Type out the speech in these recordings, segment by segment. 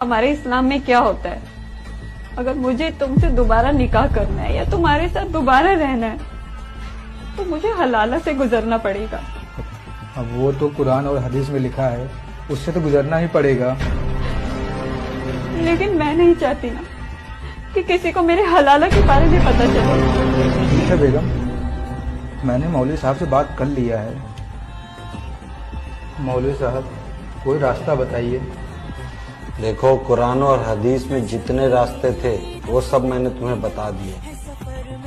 हमारे इस्लाम में क्या होता है, अगर मुझे तुमसे दोबारा निकाह करना है या तुम्हारे साथ दोबारा रहना है तो मुझे हलाला से गुजरना पड़ेगा। अब वो तो कुरान और हदीस में लिखा है, उससे तो गुजरना ही पड़ेगा। लेकिन मैं नहीं चाहती ना कि किसी को मेरे हलाला के बारे में पता चले। ठीक है बेगम, मैंने मौलवी साहब से बात कर लिया है। मौलवी साहब कोई रास्ता बताइए। देखो, कुरान और हदीस में जितने रास्ते थे वो सब मैंने तुम्हें बता दिए।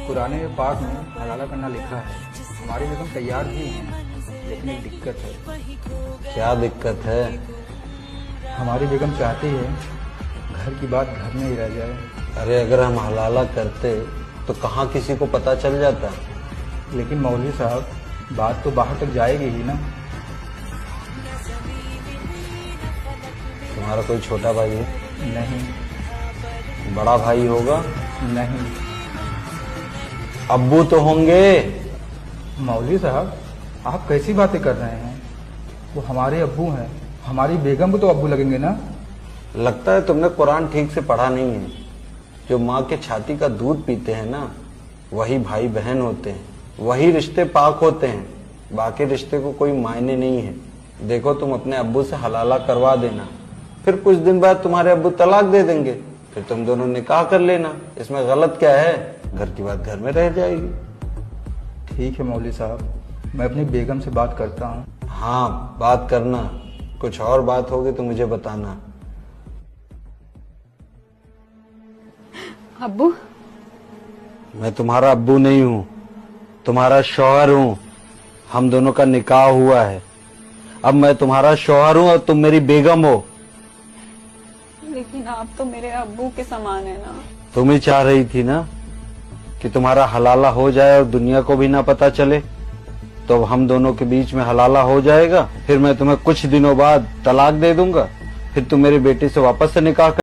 कुरान पाक में हलाला करना लिखा है, हमारी बेगम तैयार भी हैं, लेकिन एक दिक्कत है। क्या दिक्कत है? हमारी बेगम चाहती है घर की बात घर में ही रह जाए। अरे अगर हम हलाला करते तो कहाँ किसी को पता चल जाता। लेकिन मौलवी साहब बात तो बाहर तक जाएगी ही ना। तुम्हारा कोई छोटा भाई है? नहीं। बड़ा भाई होगा? नहीं। अब्बू तो होंगे। मौलवी साहब आप कैसी बातें कर रहे हैं? वो हमारे अब्बू हैं, हमारी बेगम को तो अब्बू लगेंगे ना। लगता है तुमने कुरान ठीक से पढ़ा नहीं है। जो माँ के छाती का दूध पीते हैं ना, वही भाई बहन होते हैं, वही रिश्ते पाक होते हैं। बाकी रिश्ते को कोई मायने नहीं है। देखो, तुम अपने अब्बू से हलाला करवा देना, फिर कुछ दिन बाद तुम्हारे अब्बू तलाक दे देंगे, फिर तुम दोनों निकाह कर लेना। इसमें गलत क्या है? घर की बात घर में रह जाएगी। ठीक है मौलवी साहब, मैं अपनी बेगम से बात करता हूँ। हाँ, बात करना। कुछ और बात होगी तो मुझे बताना। अब्बू, मैं तुम्हारा अब्बू नहीं हूँ, तुम्हारा शौहर हूँ। हम दोनों का निकाह हुआ है। अब मैं तुम्हारा शौहर हूँ और तुम मेरी बेगम हो। लेकिन आप तो मेरे अब्बू के समान है ना। तुम ही चाह रही थी ना कि तुम्हारा हलाला हो जाए और दुनिया को भी ना पता चले, तो अब हम दोनों के बीच में हलाला हो जाएगा। फिर मैं तुम्हें कुछ दिनों बाद तलाक दे दूंगा, फिर तुम मेरी बेटी से वापस से निकाह